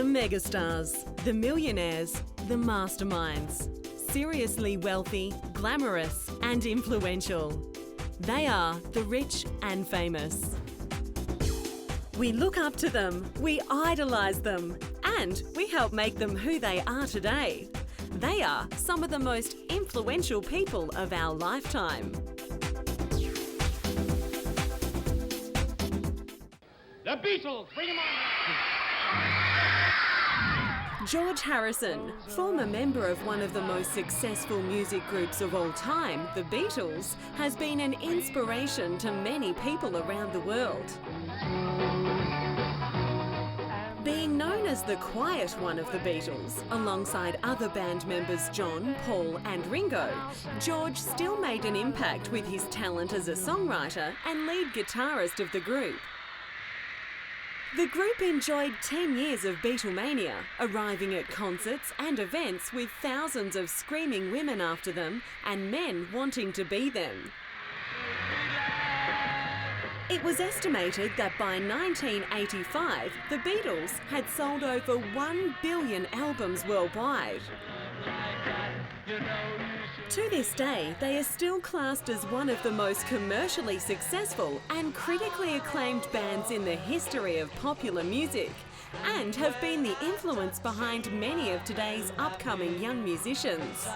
The megastars, the millionaires, the masterminds. Seriously wealthy, glamorous and influential. They are the rich and famous. We look up to them, we idolise them, and we help make them who they are today. They are some of the most influential people of our lifetime. The Beatles, bring them on! George Harrison, former member of one of the most successful music groups of all time, the Beatles, has been an inspiration to many people around the world. Being known as the quiet one of the Beatles, alongside other band members John, Paul and Ringo, George still made an impact with his talent as a songwriter and lead guitarist of the group. The group enjoyed 10 years of Beatlemania, arriving at concerts and events with thousands of screaming women after them and men wanting to be them. It was estimated that by 1985, the Beatles had sold over 1 billion albums worldwide. To this day, they are still classed as one of the most commercially successful and critically acclaimed bands in the history of popular music, and have been the influence behind many of today's upcoming young musicians.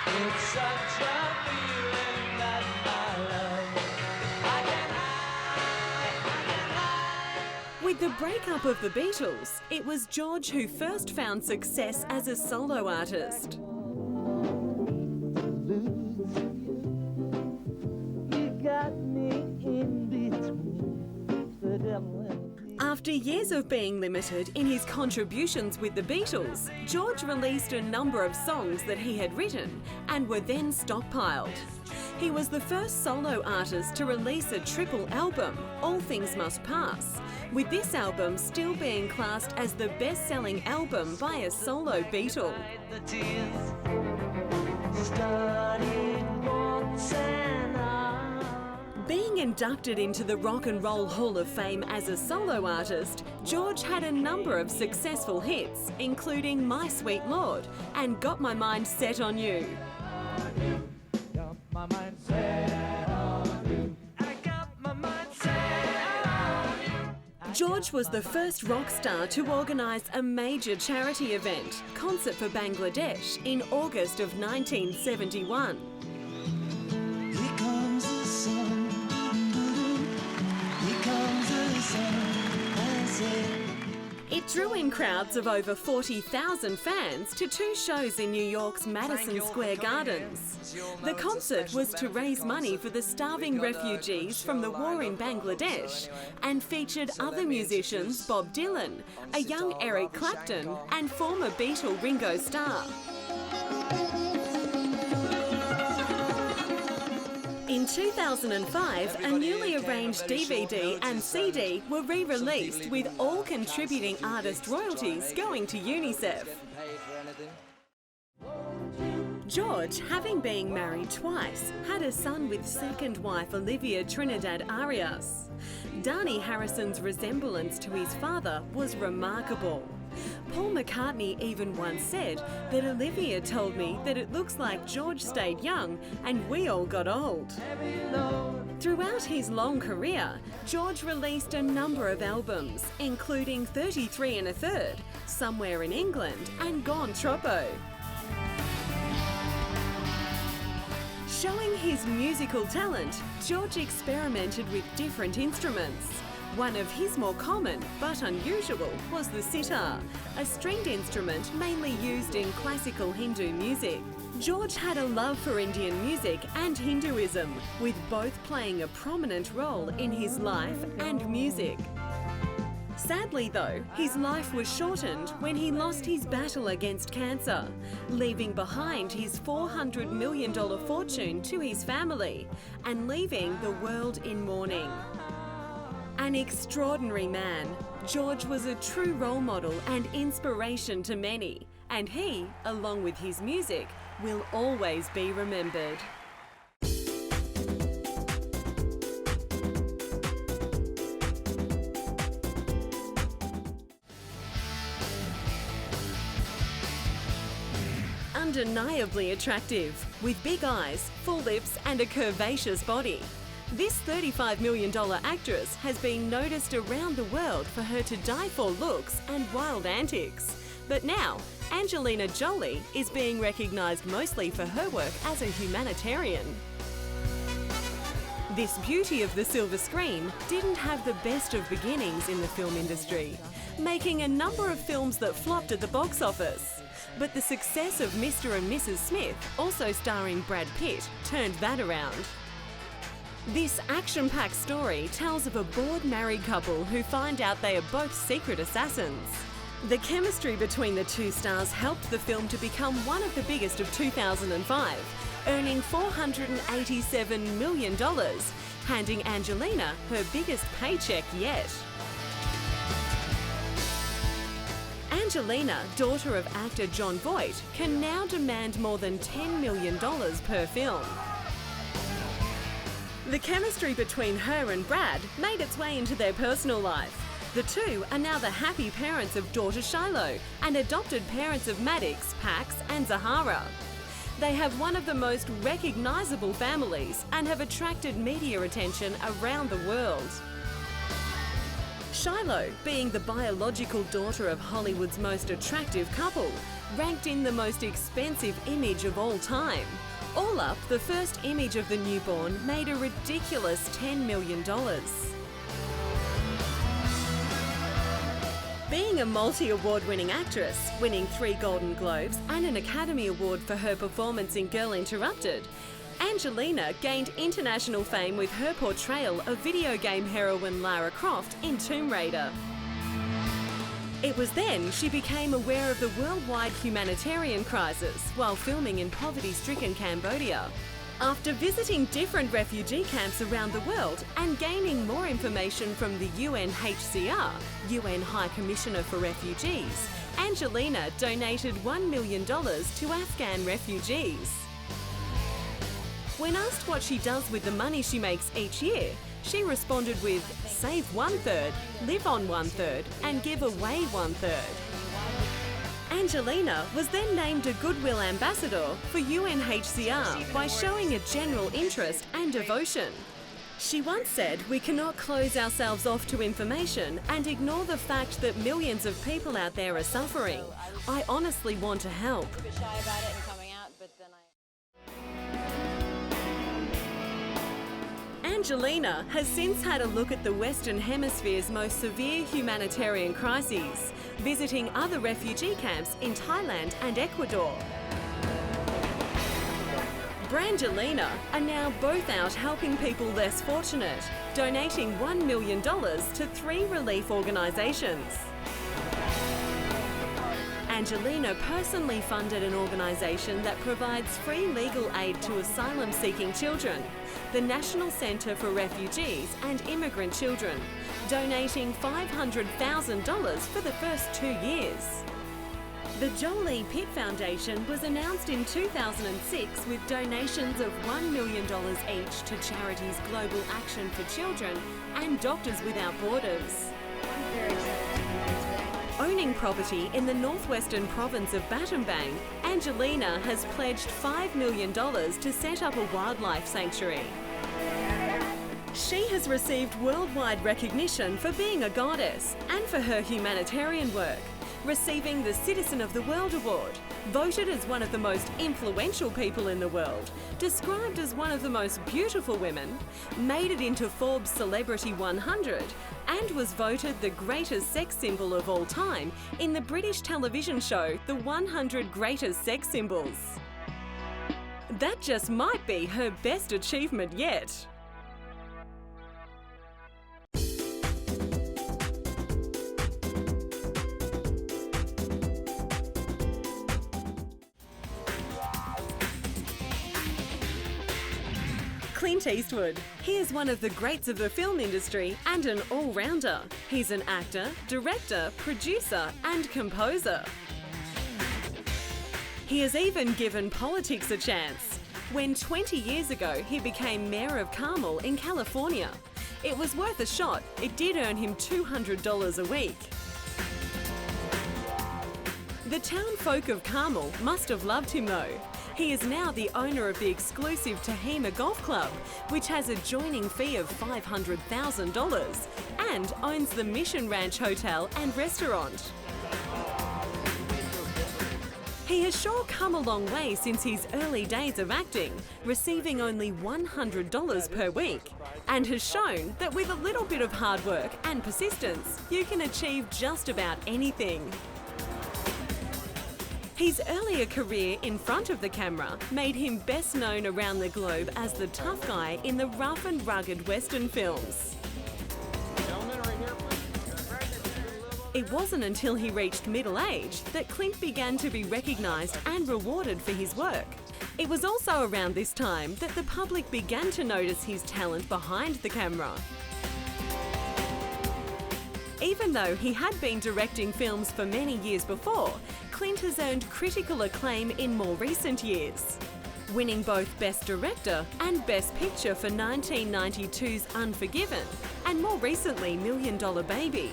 It's such a feeling that my love, I can hide. With the breakup of the Beatles, it was George who first found success as a solo artist. After years of being limited in his contributions with the Beatles, George released a number of songs that he had written and were then stockpiled. He was the first solo artist to release a triple album, All Things Must Pass, with this album still being classed as the best-selling album by a solo Beatle. Being inducted into the Rock and Roll Hall of Fame as a solo artist, George had a number of successful hits, including My Sweet Lord and Got My Mind Set on You. Got my mind set on you. I got my mind set on you. George was the first rock star to organise a major charity event, Concert for Bangladesh, in August of 1971. It drew in crowds of over 40,000 fans to two shows in New York's Madison Square Gardens. The concert was to raise money for the starving refugees from the war in Bangladesh and featured other musicians Bob Dylan, a young Eric Clapton and former Beatle Ringo Starr. In 2005, a newly arranged DVD and CD were re-released with all contributing artist royalties going to UNICEF. George, having been married twice, had a son with second wife Olivia Trinidad Arias. Dhani Harrison's resemblance to his father was remarkable. Paul McCartney even once said that Olivia told me that it looks like George stayed young and we all got old. Throughout his long career, George released a number of albums, including 33 1/3, Somewhere in England and Gone Troppo. Showing his musical talent, George experimented with different instruments. One of his more common but unusual was the sitar, a stringed instrument mainly used in classical Hindu music. George had a love for Indian music and Hinduism, with both playing a prominent role in his life and music. Sadly though, his life was shortened when he lost his battle against cancer, leaving behind his $400 million fortune to his family and leaving the world in mourning. An extraordinary man, George was a true role model and inspiration to many, and he, along with his music, will always be remembered. undeniably attractive, with big eyes, full lips and a curvaceous body. This $35 million actress has been noticed around the world for her to-die-for looks and wild antics. But now, Angelina Jolie is being recognised mostly for her work as a humanitarian. This beauty of the silver screen didn't have the best of beginnings in the film industry, making a number of films that flopped at the box office. But the success of Mr. and Mrs. Smith, also starring Brad Pitt, turned that around. This action-packed story tells of a bored married couple who find out they are both secret assassins. The chemistry between the two stars helped the film to become one of the biggest of 2005, earning $487 million, handing Angelina her biggest paycheck yet. Angelina, daughter of actor John Voight, can now demand more than $10 million per film. The chemistry between her and Brad made its way into their personal life. The two are now the happy parents of daughter Shiloh and adopted parents of Maddox, Pax and Zahara. They have one of the most recognisable families and have attracted media attention around the world. Shiloh, being the biological daughter of Hollywood's most attractive couple, ranked in the most expensive image of all time. All up, the first image of the newborn made a ridiculous $10 million. Being a multi-award-winning actress, winning 3 Golden Globes and an Academy Award for her performance in Girl Interrupted, Angelina gained international fame with her portrayal of video game heroine Lara Croft in Tomb Raider. It was then she became aware of the worldwide humanitarian crisis while filming in poverty-stricken Cambodia. After visiting different refugee camps around the world and gaining more information from the UNHCR, UN High Commissioner for Refugees, Angelina donated $1 million to Afghan refugees. When asked what she does with the money she makes each year, she responded with, save 1/3, live on 1/3 and give away 1/3. Angelina was then named a Goodwill Ambassador for UNHCR by showing a general interest and devotion. She once said, "We cannot close ourselves off to information and ignore the fact that millions of people out there are suffering. I honestly want to help." Angelina has since had a look at the Western Hemisphere's most severe humanitarian crises, visiting other refugee camps in Thailand and Ecuador. Brangelina are now both out helping people less fortunate, donating $1 million to 3 relief organisations. Angelina personally funded an organisation that provides free legal aid to asylum-seeking children, the National Centre for Refugees and Immigrant Children, donating $500,000 for the first 2 years. The Jolie Pitt Foundation was announced in 2006 with donations of $1 million each to charities Global Action for Children and Doctors Without Borders. Owning property in the northwestern province of Battambang, Angelina has pledged $5 million to set up a wildlife sanctuary. She has received worldwide recognition for being a goddess and for her humanitarian work, receiving the Citizen of the World Award, voted as one of the most influential people in the world, described as one of the most beautiful women, made it into Forbes Celebrity 100, and was voted the greatest sex symbol of all time in the British television show The 100 Greatest Sex Symbols. That just might be her best achievement yet. Clint Eastwood. He is one of the greats of the film industry and an all-rounder. He's an actor, director, producer and composer. He has even given politics a chance. When 20 years ago he became mayor of Carmel in California. It was worth a shot. It did earn him $200 a week. The town folk of Carmel must have loved him though. He is now the owner of the exclusive Tahima Golf Club, which has a joining fee of $500,000, and owns the Mission Ranch Hotel and Restaurant. He has sure come a long way since his early days of acting, receiving only $100 per week, and has shown that with a little bit of hard work and persistence, you can achieve just about anything. His earlier career in front of the camera made him best known around the globe as the tough guy in the rough and rugged Western films. It wasn't until he reached middle age that Clint began to be recognised and rewarded for his work. It was also around this time that the public began to notice his talent behind the camera. Even though he had been directing films for many years before, Clint has earned critical acclaim in more recent years, winning both Best Director and Best Picture for 1992's Unforgiven, and more recently $1 Million Baby.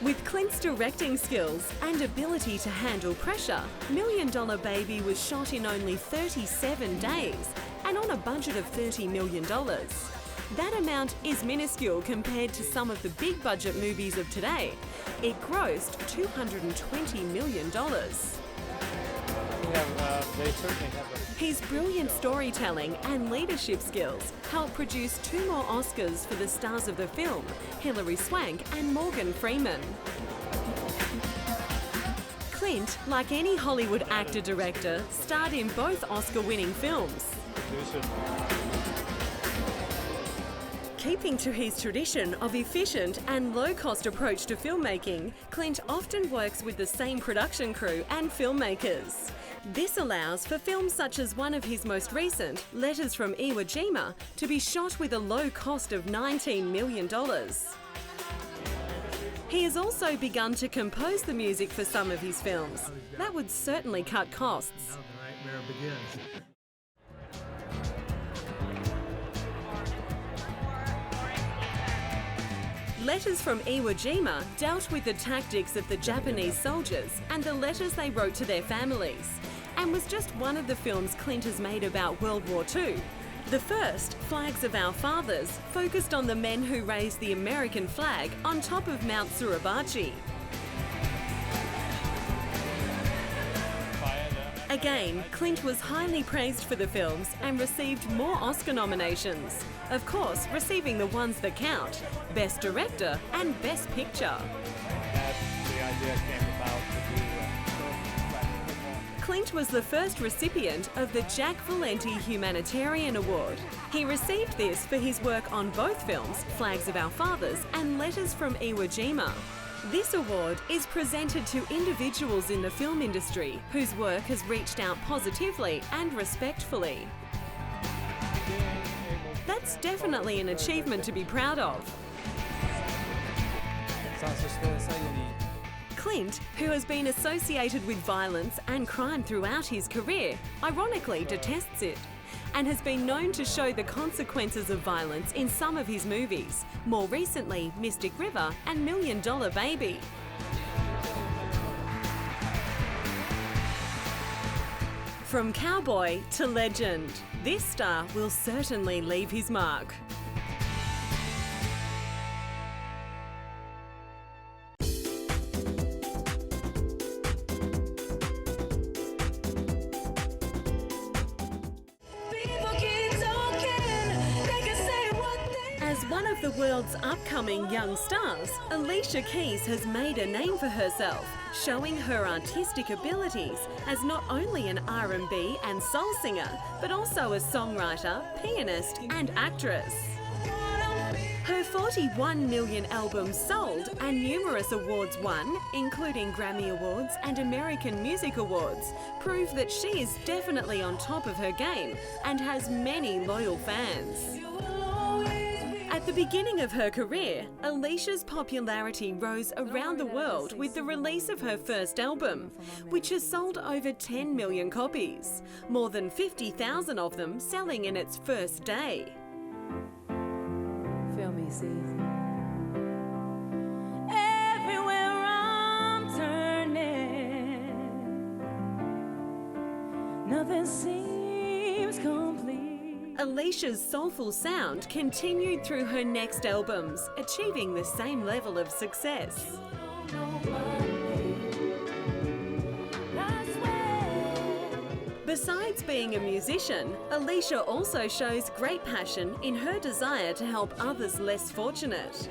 With Clint's directing skills and ability to handle pressure, $1 Million Baby was shot in only 37 days and on a budget of $30 million. That amount is minuscule compared to some of the big budget movies of today. It grossed $220 million. His brilliant storytelling and leadership skills helped produce 2 more Oscars for the stars of the film, Hilary Swank and Morgan Freeman. Clint, like any Hollywood actor-director, starred in both Oscar-winning films. Keeping to his tradition of efficient and low-cost approach to filmmaking, Clint often works with the same production crew and filmmakers. This allows for films such as one of his most recent, Letters from Iwo Jima, to be shot with a low cost of $19 million. He has also begun to compose the music for some of his films. That would certainly cut costs. Now the nightmare begins. Letters from Iwo Jima dealt with the tactics of the Japanese soldiers and the letters they wrote to their families, and was just one of the films Clint has made about World War II. The first, Flags of Our Fathers, focused on the men who raised the American flag on top of Mount Suribachi. Again, Clint was highly praised for the films and received more Oscar nominations. Of course, receiving the ones that count, Best Director and Best Picture. The idea came about to do Clint was the first recipient of the Jack Valenti Humanitarian Award. He received this for his work on both films, Flags of Our Fathers and Letters from Iwo Jima. This award is presented to individuals in the film industry whose work has reached out positively and respectfully. That's definitely an achievement to be proud of. Clint, who has been associated with violence and crime throughout his career, ironically detests it, and has been known to show the consequences of violence in some of his movies, more recently Mystic River and $1 Million Baby. From cowboy to legend, this star will certainly leave his mark. As one of the world's upcoming young stars, Alicia Keys has made a name for herself, showing her artistic abilities as not only an R&B and soul singer, but also a songwriter, pianist and actress. Her 41 million albums sold and numerous awards won, including Grammy Awards and American Music Awards, prove that she is definitely on top of her game and has many loyal fans. At the beginning of her career, Alicia's popularity rose around the world with the release of her first album, which has sold over 10 million copies, more than 50,000 of them selling in its first day. Feel me, see? Everywhere I'm turning. nothing seems complete. Alicia's soulful sound continued through her next albums, achieving the same level of success. Besides being a musician, Alicia also shows great passion in her desire to help others less fortunate.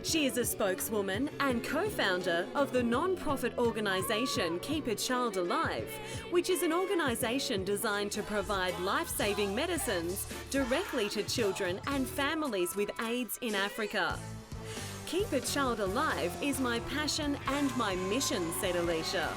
She is a spokeswoman and co-founder of the non-profit organisation Keep a Child Alive, which is an organisation designed to provide life-saving medicines directly to children and families with AIDS in Africa. Keep a Child Alive is my passion and my mission, said Alicia.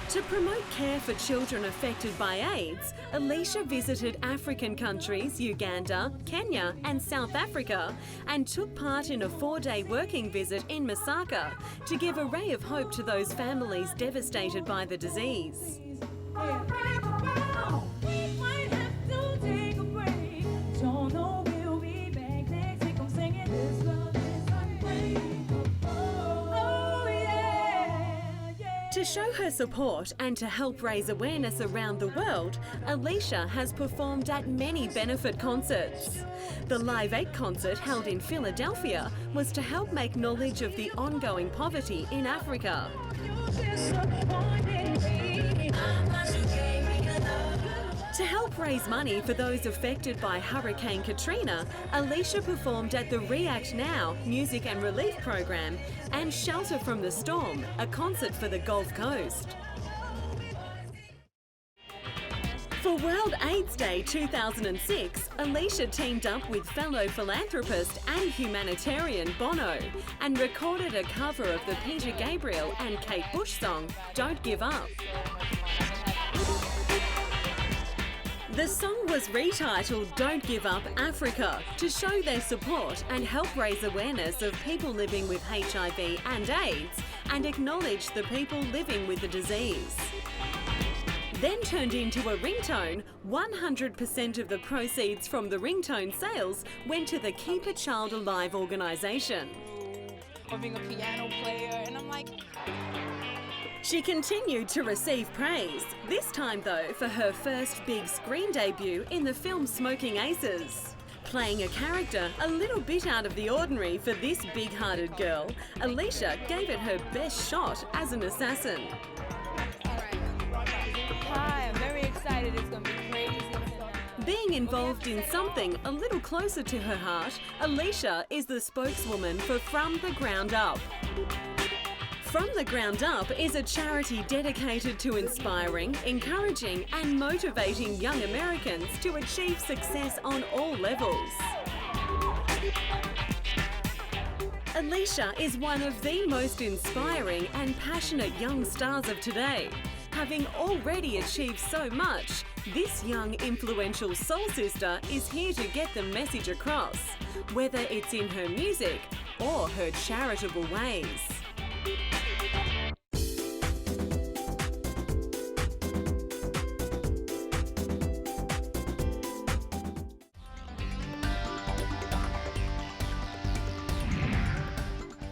To promote care for children affected by AIDS, Alicia visited African countries, Uganda, Kenya and South Africa, and took part in a 4-day working visit in Masaka to give a ray of hope to those families devastated by the disease. To show her support and to help raise awareness around the world, Alicia has performed at many benefit concerts. The Live 8 concert held in Philadelphia was to help make knowledge of the ongoing poverty in Africa. To help raise money for those affected by Hurricane Katrina, Alicia performed at the React Now Music and Relief Program and Shelter from the Storm, a concert for the Gulf Coast. For World AIDS Day 2006, Alicia teamed up with fellow philanthropist and humanitarian Bono and recorded a cover of the Peter Gabriel and Kate Bush song, Don't Give Up. The song was retitled Don't Give Up Africa to show their support and help raise awareness of people living with HIV and AIDS and acknowledge the people living with the disease. Then turned into a ringtone, 100% of the proceeds from the ringtone sales went to the Keep a Child Alive organisation. Or being a piano player, and I'm like... She continued to receive praise, this time though for her first big screen debut in the film Smoking Aces. Playing a character a little bit out of the ordinary for this big-hearted girl, Alicia gave it her best shot as an assassin. Hi, I'm very excited. It's going to be crazy tonight. Being involved in something a little closer to her heart, Alicia is the spokeswoman for From the Ground Up. From the Ground Up is a charity dedicated to inspiring, encouraging and motivating young Americans to achieve success on all levels. Alicia is one of the most inspiring and passionate young stars of today. Having already achieved so much, this young influential soul sister is here to get the message across, whether it's in her music or her charitable ways.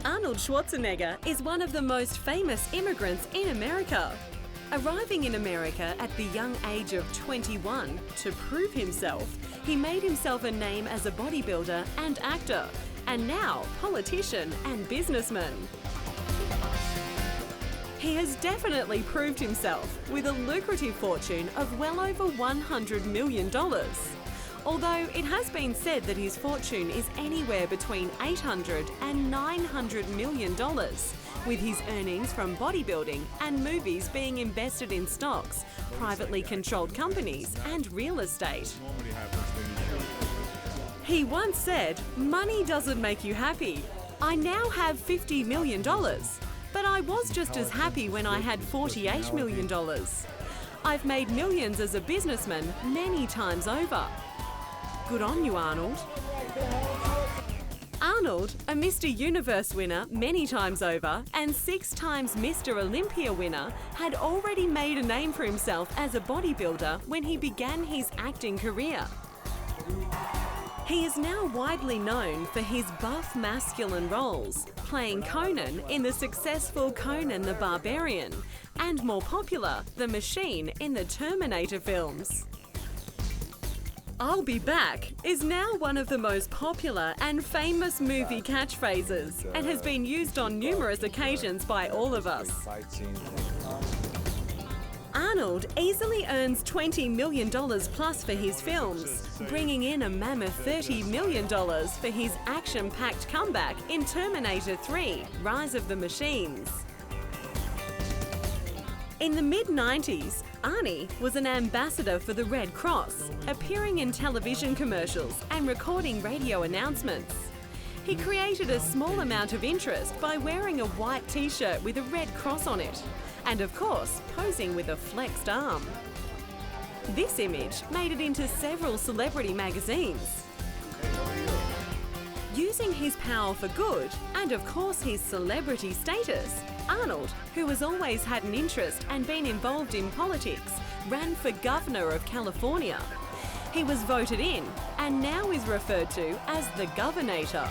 Arnold Schwarzenegger is one of the most famous immigrants in America. Arriving in America at the young age of 21 to prove himself, he made himself a name as a bodybuilder and actor, and now politician and businessman. He has definitely proved himself with a lucrative fortune of well over $100 million. Although it has been said that his fortune is anywhere between $800 and $900 million, with his earnings from bodybuilding and movies being invested in stocks, privately controlled companies and real estate. He once said, "Money doesn't make you happy. I now have $50 million, but I was just as happy when I had $48 million. I've made millions as a businessman many times over." Good on you, Arnold. Arnold, a Mr. Universe winner many times over and 6 times Mr. Olympia winner, had already made a name for himself as a bodybuilder when he began his acting career. He is now widely known for his buff masculine roles, playing Conan in the successful Conan the Barbarian and more popular, the machine in the Terminator films. "I'll be back" is now one of the most popular and famous movie catchphrases and has been used on numerous occasions by all of us. Arnold easily earns $20 million plus for his films, bringing in a mammoth $30 million for his action-packed comeback in Terminator 3: Rise of the Machines. In the mid-90s, Arnie was an ambassador for the Red Cross, appearing in television commercials and recording radio announcements. He created a small amount of interest by wearing a white t-shirt with a red cross on it, and of course, posing with a flexed arm. This image made it into several celebrity magazines. Using his power for good, and of course his celebrity status, Arnold, who has always had an interest and been involved in politics, ran for governor of California. He was voted in and now is referred to as the Governator.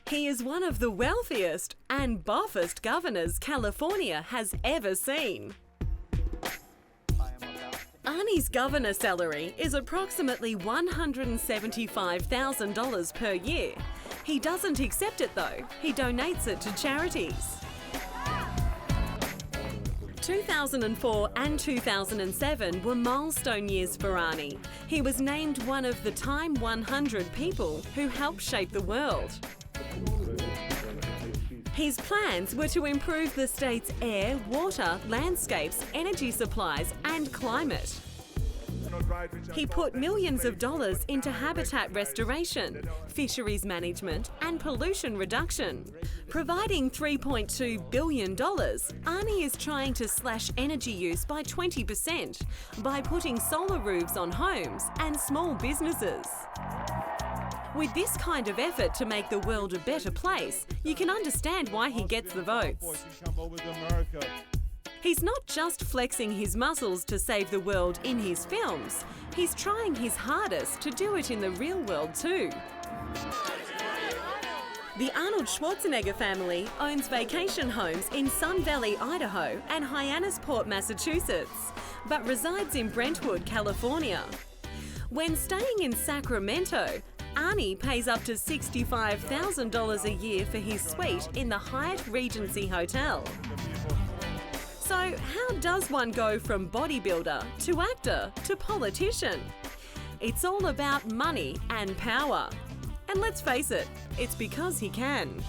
He is one of the wealthiest and buffest governors California has ever seen. Arnie's governor salary is approximately $175,000 per year. He doesn't accept it though, he donates it to charities. 2004 and 2007 were milestone years for Arnie. He was named one of the Time 100 people who helped shape the world. His plans were to improve the state's air, water, landscapes, energy supplies and climate. He put millions of dollars into habitat restoration, fisheries management and pollution reduction. Providing $3.2 billion, Arnie is trying to slash energy use by 20% by putting solar roofs on homes and small businesses. With this kind of effort to make the world a better place, you can understand why he gets the votes. He's not just flexing his muscles to save the world in his films, he's trying his hardest to do it in the real world too. The Arnold Schwarzenegger family owns vacation homes in Sun Valley, Idaho and Hyannisport, Massachusetts, but resides in Brentwood, California. When staying in Sacramento, Arnie pays up to $65,000 a year for his suite in the Hyatt Regency Hotel. So how does one go from bodybuilder to actor to politician? It's all about money and power. And let's face it, it's because he can.